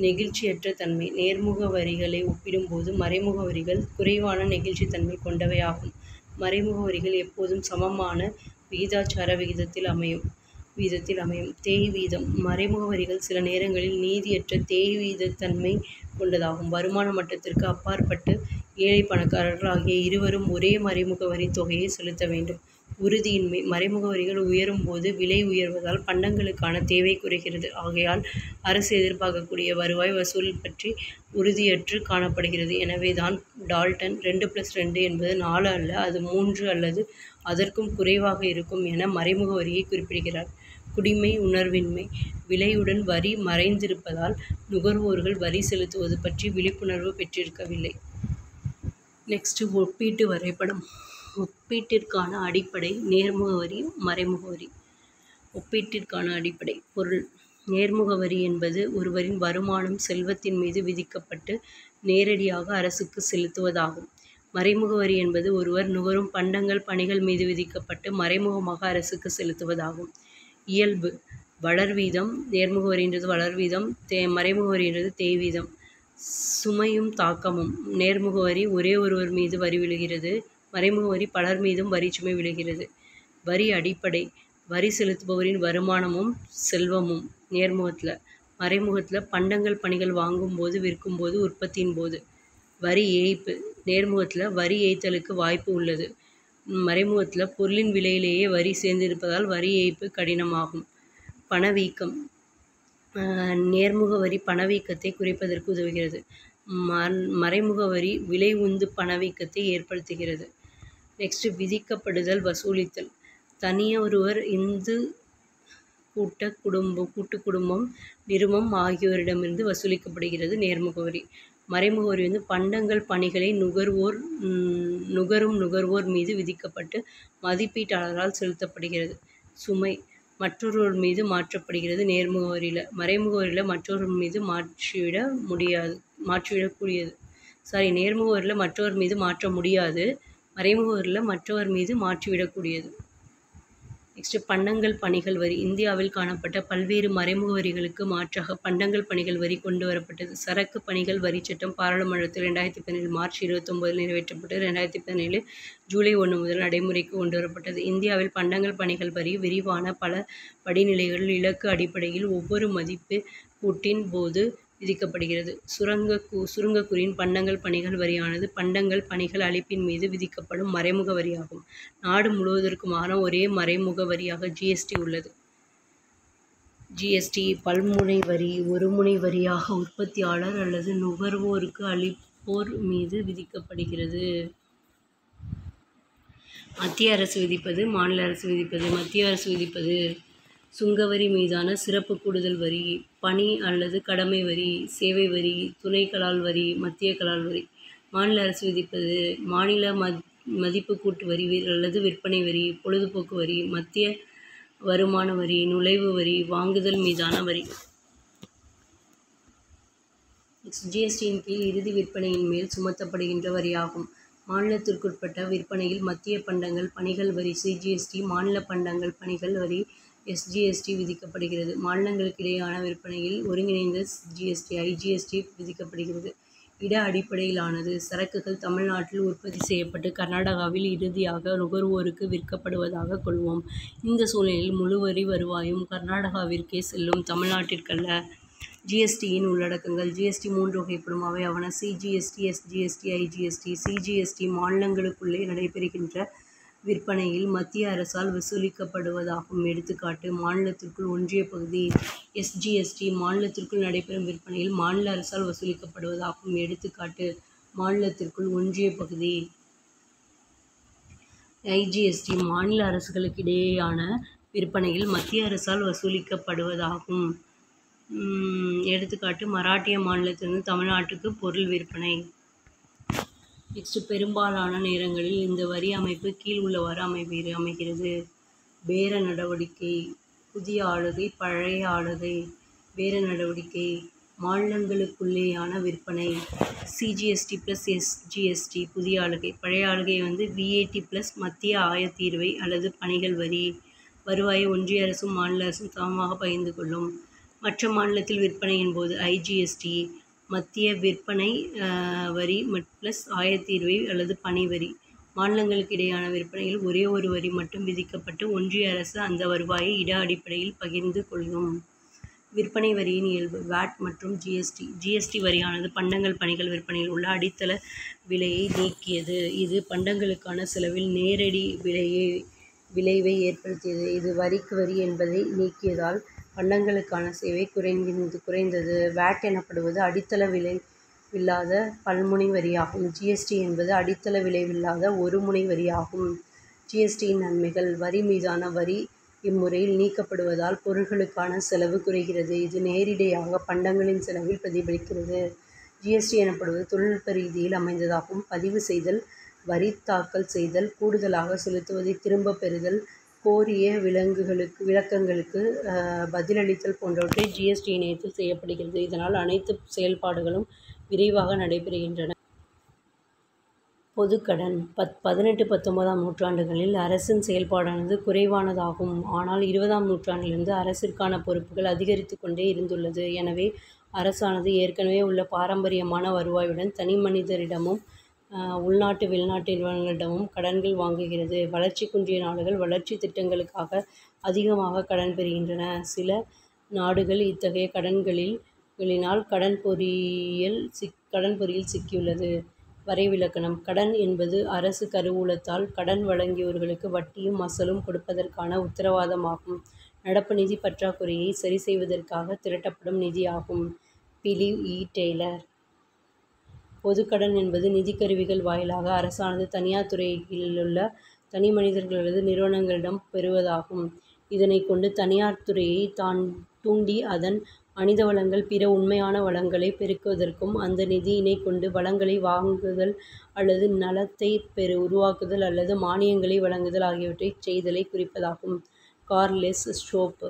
நெகிழ்ச்சியற்ற தன்மை. நேர்முக வரிகளை ஒப்பிடும்போது மறைமுக வரிகள் குறைவான நெகிழ்ச்சித்தன்மை கொண்டவையாகும். மறைமுக வரிகள் எப்போதும் சமமான விகிதாச்சார விகிதத்தில் அமையும். தேய் வீதம். மறைமுக வரிகள் சில நேரங்களில் நீதியற்ற தேய் வீதத்தன்மை கொண்டதாகும். வருமான மட்டத்திற்கு அப்பாற்பட்டு ஏழை பணக்காரர்கள் ஆகிய இருவரும் ஒரே மறைமுக வரி தொகையை செலுத்த வேண்டும். உறுதியின்மை. மறைமுக வரிகள் உயரும் போது விலை உயர்வதால் பண்டங்களுக்கான தேவை குறைகிறது. ஆகையால் அரசு எதிர்பார்க்கக்கூடிய வருவாய் வசூல் பற்றி உறுதியற்று காணப்படுகிறது. எனவேதான் டால்டன் 2+2 என்பது 4 அல்ல, அது 3 அல்லது அதற்கும் குறைவாக இருக்கும் என மறைமுக வரியை குறிப்பிடுகிறார். குடிமை உணர்வின்மை. விலையுடன் வரி மறைந்திருப்பதால் நுகர்வோர்கள் வரி செலுத்துவது பற்றி விழிப்புணர்வு பெற்றிருக்கவில்லை. நெக்ஸ்ட் ஒப்பீட்டு வரைபடம். ஒப்பீட்டிற்கான அடிப்படை நேர்முக வரி, மறைமுக வரி. ஒப்பீட்டிற்கான அடிப்படை. பொருள். நேர்முக வரி என்பது ஒருவரின் வருமானம், செல்வத்தின் மீது விதிக்கப்பட்டு நேரடியாக அரசுக்கு செலுத்துவதாகும். மறைமுக வரி என்பது ஒருவர் நுகரும் பண்டங்கள் பணிகள் மீது விதிக்கப்பட்டு மறைமுகமாக அரசுக்கு செலுத்துவதாகும். இயல்பு. வளர்வீதம். நேர்முக வரின்றது வளர்வீதம், மறைமுக வரின்றது தேய்வீதம். சுமையும் தாக்கமும். நேர்முக வரி ஒரே ஒருவர் மீது வரி விழுகிறது. மறைமுக வரி பலர் மீதும் வரிச்சுமை விழுகிறது. வரி அடிப்படை. வரி செலுத்துபவரின் வருமானமும் செல்வமும் நேர்முகத்தில். மறைமுகத்தில் பண்டங்கள் பணிகள் வாங்கும்போது, விற்கும்போது, உற்பத்தியின் போது. வரி ஏய்ப்பு. நேர்முகத்தில் வரி ஏய்த்தலுக்கு வாய்ப்பு உள்ளது. மறைமுகத்தில் பொருளின் விலையிலேயே வரி சேர்ந்திருப்பதால் வரி ஏய்ப்பு கடினமாகும். பணவீக்கம். நேர்முக வரி பணவீக்கத்தை குறைப்பதற்கு உதவுகிறது. மறைமுக வரி விலை உந்து பணவீக்கத்தை ஏற்படுத்துகிறது. நெக்ஸ்ட் விதிக்கப்படுதல், வசூலித்தல். தனியொருவர், இந்து கூட்டு குடும்பம், நிறுவனம் ஆகியோரிடமிருந்து வசூலிக்கப்படுகிறது நேர்முக வரி. மறைமுக வரி பண்டங்கள் பணிகளை நுகர்வோர் மீது விதிக்கப்பட்டு மதிப்பீட்டாளரால் செலுத்தப்படுகிறது. சுமை. மற்றொருவர் மீது மாற்றப்படுகிறது நேர்முக வரியில். மறைமுக வரியில் மற்றொருவர் மீது நேர்முக வரியில் மற்றவர் மீது மாற்ற முடியாது, மறைமுக வரியில் மற்றவர் மீது மாற்றிவிடக்கூடியது. நெக்ஸ்ட் பண்டங்கள் பணிகள் வரி. இந்தியாவில் காணப்பட்ட பல்வேறு மறைமுக வரிகளுக்கு மாற்றாக பண்டங்கள் பணிகள் வரி கொண்டு வரப்பட்டது. சரக்கு பணிகள் வரி சட்டம் பாராளுமன்றத்தில் 2017 மார்ச் 29 நிறைவேற்றப்பட்டு 2017 ஜூலை 1 முதல் நடைமுறைக்கு கொண்டு வரப்பட்டது. இந்தியாவில் பண்டங்கள் பணிகள் வரி விரிவான பல படிநிலைகளில் இலக்கு அடிப்படையில் ஒவ்வொரு மதிப்பு கூட்டின் போது விதிக்கப்படுகிறது. சுருங்கக்குறியின் பண்டங்கள் பணிகள் வரியானது பண்டங்கள் பணிகள் அளிப்பின் மீது விதிக்கப்படும் மறைமுக வரியாகும். நாடு முழுவதற்குமான ஒரே மறைமுக வரியாக ஜிஎஸ்டி உள்ளது. ஜிஎஸ்டி பல்முனை வரி. ஒருமுனை வரியாக உற்பத்தியாளர் அல்லது நுகர்வோருக்கு அளிப்போர் மீது விதிக்கப்படுகிறது. மத்திய அரசு விதிப்பது, மாநில அரசு விதிப்பது. மத்திய அரசு விதிப்பது சுங்கவரி மீதான சிறப்பு கூடுதல் வரி, பணி அல்லது கடமை வரி, சேவை வரி, துணை கலால் வரி, மத்திய கலால் வரி. மாநில அரசு விதிப்பது மாநில மதிப்பு கூட்டு வரி அல்லது விற்பனை வரி, பொழுதுபோக்கு வரி, மத்திய வருமான வரி, நுழைவு வரி, வாங்குதல் மீதான வரி. ஜிஎஸ்டியின் கீழ் இறுதி விற்பனையின் மேல் சுமத்தப்படுகின்ற வரியாகும். மாநிலத்திற்குட்பட்ட விற்பனையில் மத்திய பண்டங்கள் பணிகள் வரி சிஜிஎஸ்டி, மாநில பண்டங்கள் பணிகள் வரி எஸ்ஜிஎஸ்டி விதிக்கப்படுகிறது. மாநிலங்களுக்கிடையேயான விற்பனையில் ஒருங்கிணைந்த ஜிஎஸ்டி ஐஜிஎஸ்டி விதிக்கப்படுகிறது. இட அடிப்படையிலானது. சரக்குகள் தமிழ்நாட்டில் உற்பத்தி செய்யப்பட்டு கர்நாடகாவில் இறுதியாக நுகர்வோருக்கு விற்கப்படுவதாக கொள்வோம். இந்த சூழ்நிலையில் முழு வரி வருவாயும் கர்நாடகாவிற்கே செல்லும், தமிழ்நாட்டிற்கல்ல. ஜிஎஸ்டியின் உள்ளடக்கங்கள். ஜிஎஸ்டி 3 வகைப்படும். அவையாவன சிஜிஎஸ்டி, எஸ்ஜிஎஸ்டி, ஐஜிஎஸ்டி. சிஜிஎஸ்டி மாநிலங்களுக்குள்ளே நடைபெறுகின்ற விற்பனையில் மத்திய அரசால் வசூலிக்கப்படுவதாகும். எடுத்துக்காட்டு மாநிலத்திற்குள் ஒன்றிய பகுதி. எஸ்ஜிஎஸ்டி மாநிலத்திற்குள் நடைபெறும் விற்பனையில் மாநில அரசால் வசூலிக்கப்படுவதாகும். எடுத்துக்காட்டு மாநிலத்திற்குள் ஒன்றிய பகுதி. ஐஜிஎஸ்டி மாநில அரசுகளுக்கிடையேயான விற்பனையில் மத்திய அரசால் வசூலிக்கப்படுவதாகும். எடுத்துக்காட்டு மராட்டிய மாநிலத்திலிருந்து தமிழ்நாட்டுக்கு பொருள் விற்பனை. நெக்ஸ்ட், பெரும்பாலான நேரங்களில் இந்த வரி அமைப்பு கீழ் உள்ளவாறு அமைகிறது. பேர நடவடிக்கை, புதிய ஆளுகை, பழைய ஆளுகை. பேர நடவடிக்கை, மாநிலங்களுக்குள்ளேயான விற்பனை. சிஜிஎஸ்டி + எஸ்ஜிஎஸ்டி புதிய ஆளுகை. பழைய ஆளுகை விஏடி + மத்திய ஆயத்தீர்வை அல்லது பணிகள் வரி. வருவாயை ஒன்றிய அரசும் மாநில அரசும் சமமாக பகிர்ந்து கொள்ளும். மற்ற மாநிலத்தில் விற்பனையின் போது ஐஜிஎஸ்டி மத்திய விற்பனை வரி + ஆயத்தீர்வை அல்லது பணி வரி. மாநிலங்களுக்கு இடையேயான விற்பனையில் ஒரே ஒரு வரி மட்டும் விதிக்கப்பட்டு ஒன்றிய அரசு அந்த வருவாயை இட அடிப்படையில் பகிர்ந்து கொள்ளும். விற்பனை வரியின் இயல்பு. வாட் மற்றும் ஜிஎஸ்டி. ஜிஎஸ்டி வரியானது பண்டங்கள் பணிகள் விற்பனையில் உள்ள அடித்தள விலையை நீக்கியது. இது பண்டங்களுக்கான செலவில் நேரடி விளைவை ஏற்படுத்தியது. இது வரிக்கு வரி என்பதை நீக்கியதால் பண்டங்களுக்கான சேவை குறைந்தது. வாட் எனப்படுவது அடித்தள விளைவில்லாத பல்முனை வரியாகும். ஜிஎஸ்டி என்பது அடித்தள விளைவில்லாத ஒருமுனை வரியாகும். ஜிஎஸ்டியின் நன்மைகள். வரி மீதான வரி இம்முறையில் நீக்கப்படுவதால் பொருட்களுக்கான செலவு குறைகிறது. இது நேரிடையாக பண்டங்களின் செலவில் பிரதிபலிக்கிறது. ஜிஎஸ்டி எனப்படுவது தொழில்நுட்ப ரீதியில் அமைந்ததாகும். பதிவு செய்தல், வரி தாக்கல் செய்தல், கூடுதலாக செலுத்துவதை திரும்பப் பெறுதல், கோரிய விளக்கங்களுக்கு பதிலளித்தல் போன்றவற்றை ஜிஎஸ்டி இணையத்தில் செய்யப்படுகிறது. இதனால் அனைத்து செயல்பாடுகளும் விரைவாக நடைபெறுகின்றன. பொதுக்கடன். 18-19ஆம் நூற்றாண்டுகளில் அரசின் செயல்பாடானது குறைவானதாகும். ஆனால் 20ஆம் நூற்றாண்டிலிருந்து அரசிற்கான பொறுப்புகள் அதிகரித்து கொண்டே இருந்துள்ளது. எனவே அரசானது ஏற்கனவே உள்ள பாரம்பரியமான வருவாயுடன் தனிமனிதரிடமும் உள்நாட்டு வெளிநாட்டு நிறுவனங்களிடமும் கடன்கள் வாங்குகிறது. வளர்ச்சி குன்றிய நாடுகள் வளர்ச்சி திட்டங்களுக்காக அதிகமாக கடன் பெறுகின்றன. சில நாடுகள் இத்தகைய கடன்களினால் கடன் பொறியில் சிக்கியுள்ளது. வரைவிலக்கணம். கடன் என்பது அரசு கருவூலத்தால் கடன் வழங்கியோர்களுக்கு வட்டியும் அசலும் கொடுப்பதற்கான உத்தரவாதமாகும். நடப்பு நிதி பற்றாக்குறையை சரி செய்வதற்காக திரட்டப்படும் நிதியாகும். பிலிவ் இ. டெய்லர். பொதுக்கடன் என்பது நிதிக்கருவிகள் வாயிலாக அரசானது தனியார் துறையிலுள்ள தனிமனிதர்கள் அல்லது நிறுவனங்களிடம் பெறுவதாகும். இதனைக் கொண்டு தனியார் துறையை தூண்டி அதன் மனித வளங்கள் பிற உண்மையான வளங்களை பெருக்குவதற்கும் அந்த நிதியினைக் கொண்டு வளங்களை வாங்குதல் அல்லது நலத்தை உருவாக்குதல் அல்லது மானியங்களை வழங்குதல் ஆகியவற்றைச் செய்தலை குறிப்பதாகும். Careless shop.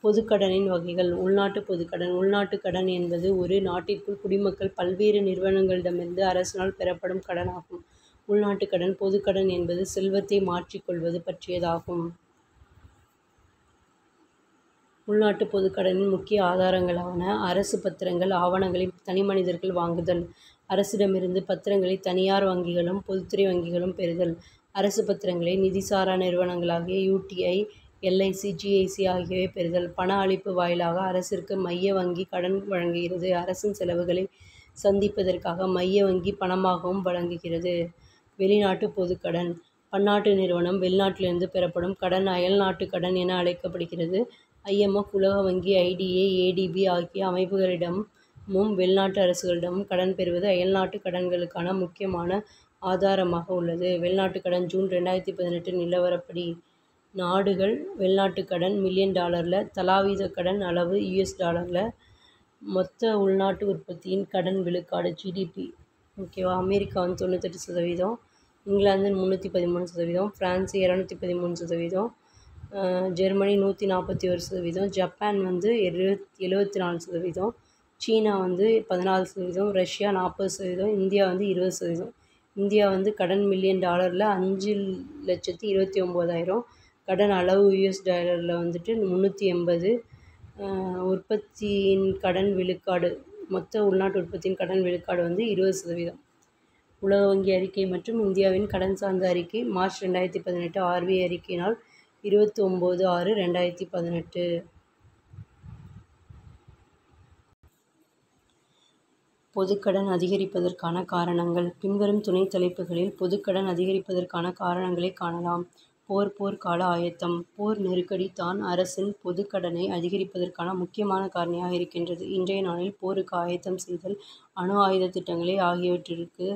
பொதுக்கடனின் வகைகள். உள்நாட்டு பொதுக்கடன். உள்நாட்டுக் கடன் என்பது ஒரு நாட்டிற்குள் குடிமக்கள் பல்வேறு நிறுவனங்களிடமிருந்து அரசினால் பெறப்படும் கடனாகும். உள்நாட்டுக் கடன். பொதுக்கடன் என்பது செல்வத்தை மாற்றிக் கொள்வது பற்றியதாகும். உள்நாட்டு பொதுக்கடனின் முக்கிய ஆதாரங்களாவன அரசு பத்திரங்கள், ஆவணங்களை தனிமனிதர்கள் வாங்குதல், அரசிடமிருந்து பத்திரங்களை தனியார் வங்கிகளும் பொதுத்துறை வங்கிகளும் பெறுதல், அரசு பத்திரங்களை நிதிசாரா நிறுவனங்களாகிய யூடிஐ, எல்ஐசி, ஜிஐசி ஆகியவை பெறுதல். பண அளிப்பு வாயிலாக அரசிற்கு மைய வங்கி கடன் வழங்குகிறது. அரசின் செலவுகளை சந்திப்பதற்காக மைய வங்கி பணமாகவும் வழங்குகிறது. வெளிநாட்டு பொதுக்கடன். பன்னாட்டு நிறுவனம் வெளிநாட்டிலிருந்து பெறப்படும் கடன் அயல்நாட்டு கடன் என அழைக்கப்படுகிறது. IMF, உலக வங்கி, IDA, ADB ஆகிய அமைப்புகளிடமும் வெளிநாட்டு அரசுகளிடமும் கடன் பெறுவது அயல்நாட்டு கடன்களுக்கான முக்கியமான ஆதாரமாக உள்ளது. வெளிநாட்டு கடன். ஜூன் 2018 நிலவரப்படி நாடுகள் வெளிநாட்டு கடன் $1,000,000. தலாவீத கடன் அளவு $. மொத்த உள்நாட்டு உற்பத்தியின் கடன் விழுக்காடு GDP. ஓகேவா. America 98%, England 313%, France 213%, Germany 141%, Japan 74%, சீனா 14%, ரஷ்யா 40%, இந்தியா 20%. இந்தியா கடன் $1,000,000 5,29,000. கடன் அளவு $. 380. உற்பத்தியின் கடன் விழுக்காடு. மொத்த உள்நாட்டு உற்பத்தியின் கடன் விழுக்காடு 20%. உலக வங்கி அறிக்கை மற்றும் இந்தியாவின் கடன் சார்ந்த அறிக்கை. மார்ச் 2018 RBI அறிக்கை நாள் 29/6/2018. பொதுக்கடன் அதிகரிப்பதற்கான காரணங்கள். பின்வரும் துணை தலைப்புகளில் பொதுக்கடன் அதிகரிப்பதற்கான காரணங்களை காணலாம். போர்க்கால ஆயத்தம். போர் நெருக்கடி தான் அரசின் பொதுக்கடனை அதிகரிப்பதற்கான முக்கியமான காரணியாக இருக்கின்றது. இன்றைய நாளில் போருக்கு ஆயத்தம் செய்தல், அணு ஆயுத திட்டங்களை ஆகியவற்றிற்கு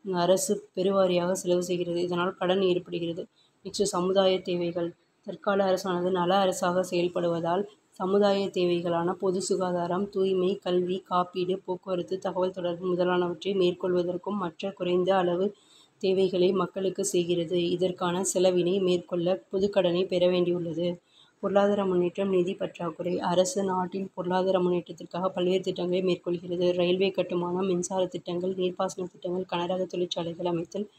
அரசு பெருவாரியாக செலவு செய்கிறது. இதனால் கடன் ஏற்படுகிறது. நெக்ஸ்ட், சமுதாய தேவைகள். தற்கால அரசானது நல அரசாக செயல்படுவதால் சமுதாய தேவைகளான பொது சுகாதாரம், தூய்மை, கல்வி, காப்பீடு, போக்குவரத்து, தகவல் தொடர்பு முதலானவற்றை மேற்கொள்வதற்கும் மற்ற குறைந்த அளவு தேவைகளை மக்களுக்கு செய்கிறது. இதற்கான செலவினை மேற்கொள்ள பொதுக்கடனை பெற வேண்டியுள்ளது. பொருளாதார முன்னேற்றம், நிதி பற்றாக்குறை. அரசு நாட்டின் பொருளாதார முன்னேற்றத்திற்காக பல்வேறு திட்டங்களை மேற்கொள்கிறது. ரயில்வே கட்டுமானம், மின்சார திட்டங்கள், நீர்ப்பாசன திட்டங்கள், கனரக தொழிற்சாலைகள் அமைத்தல்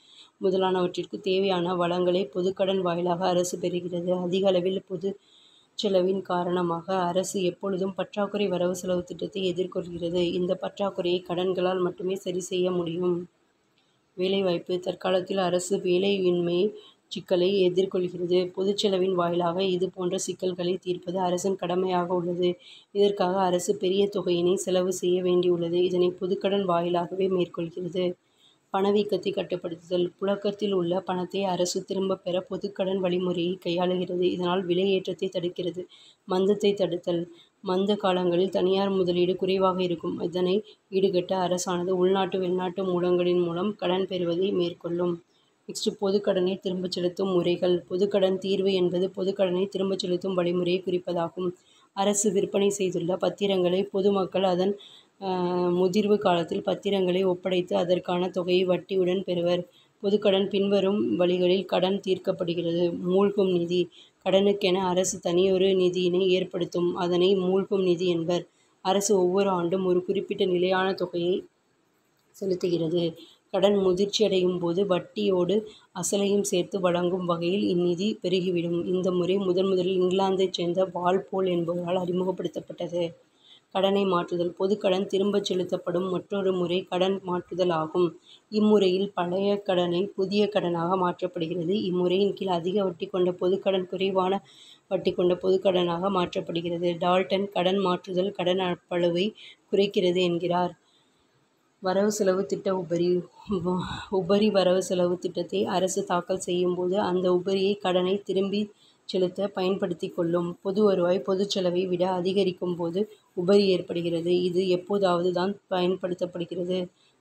முதலானவற்றிற்கு தேவையான வளங்களை பொதுக்கடன் வாயிலாக அரசு பெறுகிறது. அதிக அளவில் பொது செலவின் காரணமாக அரசு எப்பொழுதும் பற்றாக்குறை வரவு செலவு திட்டத்தை எதிர்கொள்கிறது. இந்த பற்றாக்குறையை கடன்களால் மட்டுமே சரி செய்ய முடியும். வேலைவாய்ப்பு. தற்காலத்தில் அரசு வேலையின்மை சிக்கலை எதிர்கொள்கிறது. பொதுச்செலவின் வாயிலாக இது போன்ற சிக்கல்களை தீர்ப்பது அரசின் கடமையாக உள்ளது. இதற்காக அரசு பெரிய தொகையினை செலவு செய்ய வேண்டியுள்ளது. இதனை பொதுக்கடன் வாயிலாகவே மேற்கொள்கிறது. பணவீக்கத்தை கட்டுப்படுத்துதல். புழக்கத்தில் உள்ள பணத்தை அரசு திரும்பப் பெற பொதுக்கடன் வழிமுறையை கையாளுகிறது. இதனால் விலையேற்றத்தை தடுக்கிறது. மந்தத்தை தடுத்தல். மந்த காலங்களில் தனியார் முதலீடு குறைவாக இருக்கும். இதனை ஈடுகட்ட அரசானது உள்நாட்டு, வெளிநாட்டு மூலங்களின் மூலம் கடன் பெறுவதை மேற்கொள்ளும். நெக்ஸ்ட், பொதுக்கடனை திரும்பச் செலுத்தும் முறைகள். பொதுக்கடன் தீர்வு என்பது பொதுக்கடனை திரும்பச் செலுத்தும் வழிமுறையை குறிப்பதாகும். அரசு விற்பனை செய்துள்ள பத்திரங்களை பொதுமக்கள் அதன் முதிர்வு காலத்தில் பத்திரங்களை ஒப்படைத்து அதற்கான தொகையை வட்டியுடன் பெறுவர். பொதுக்கடன் பின்வரும் வழிகளில் கடன் தீர்க்கப்படுகிறது. மூழ்கும் நிதி. கடனுக்கென அரசு தனியொரு நிதியினை ஏற்படுத்தும். அதனை மூழ்கும் நிதி என்பர். அரசு ஒவ்வொரு ஆண்டும் ஒரு குறிப்பிட்ட நிலையான தொகையை செலுத்துகிறது. கடன் முதிர்ச்சியடையும் போது வட்டியோடு அசலையும் சேர்த்து வழங்கும் வகையில் இந்நிதி பெருகிவிடும். இந்த முறை முதலில் இங்கிலாந்தைச் சேர்ந்த வால்போல் என்பவரால் அறிமுகப்படுத்தப்பட்டது. கடனை மாற்றுதல். பொதுக்கடன் திரும்பச் செலுத்தப்படும் மற்றொரு முறை கடன் மாற்றுதல் ஆகும். இம்முறையில் பழைய கடனை புதிய கடனாக மாற்றப்படுகிறது. இம்முறையின் கீழ் அதிக வட்டி கொண்ட பொதுக்கடன் குறைவான வட்டி கொண்ட பொதுக்கடனாக மாற்றப்படுகிறது. டால்டன் கடன் மாற்றுதல் கடன் பளுவை குறைக்கிறது என்கிறார். வரவு செலவு திட்ட உபரி வரவு செலவு திட்டத்தை அரசு தாக்கல் செய்யும் போது அந்த உபரியை கடனை திரும்பி செலுத்த பயன்படுத்தி கொள்ளும். பொது வருவாய் பொதுச் செலவை விட அதிகரிக்கும் போது உபரி ஏற்படுகிறது. இது எப்போதாவது தான் பயன்படுத்தப்படுகிறது.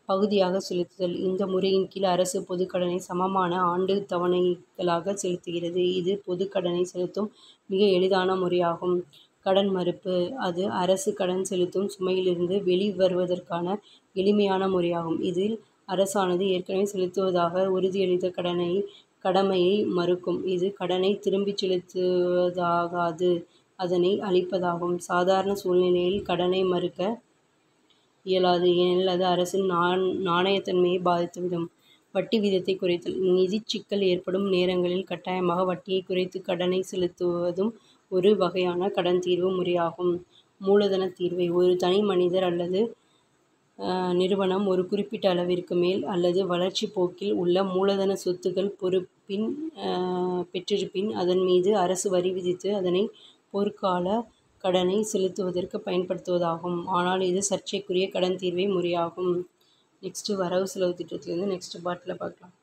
பகுதியாக செலுத்துதல். இந்த முறையின் கீழ் அரசு பொதுக்கடனை சமமான ஆண்டு தவணைகளாக செலுத்துகிறது. இது பொதுக்கடனை செலுத்தும் மிக எளிதான முறையாகும். கடன் மறுப்பு. அது அரசு கடன் செலுத்தும் சுமையிலிருந்து வெளிவருவதற்கான எளிமையான முறையாகும். இதில் அரசானது ஏற்கனவே செலுத்துவதாக உறுதியளித்த கடமையை மறுக்கும். இது கடனை திரும்பிச் செலுத்துவதாகாது, அதனை அளிப்பதாகும். சாதாரண சூழ்நிலையில் கடனை மறுக்க இயலாது, ஏனெனில் அது அரசின் நாணயத்தன்மையை பாதித்துவிடும். வட்டி வீதத்தை குறைத்தல். நிதிச் சிக்கல் ஏற்படும் நேரங்களில் கட்டாயமாக வட்டியை குறைத்து கடனை செலுத்துவதும் ஒரு வகையான கடன் தீர்வு முறையாகும். மூலதன தீர்வை. ஒரு தனி மனிதர் அல்லது நிறுவனம் ஒரு குறிப்பிட்ட அளவிற்கு மேல் அல்லது வளர்ச்சி போக்கில் உள்ள மூலதன சொத்துக்கள் பெற்றிருப்பின் அதன் மீது அரசு வரி விதித்து அதனை போர்க்கால கடனை செலுத்துவதற்கு பயன்படுத்துவதாகும். ஆனால் இது சர்ச்சைக்குரிய கடன் தீர்வை முறையாகும். நெக்ஸ்ட், வரவு செலவு திட்டத்திலிருந்து நெக்ஸ்ட் பார்ட்டில் பார்க்கலாம்.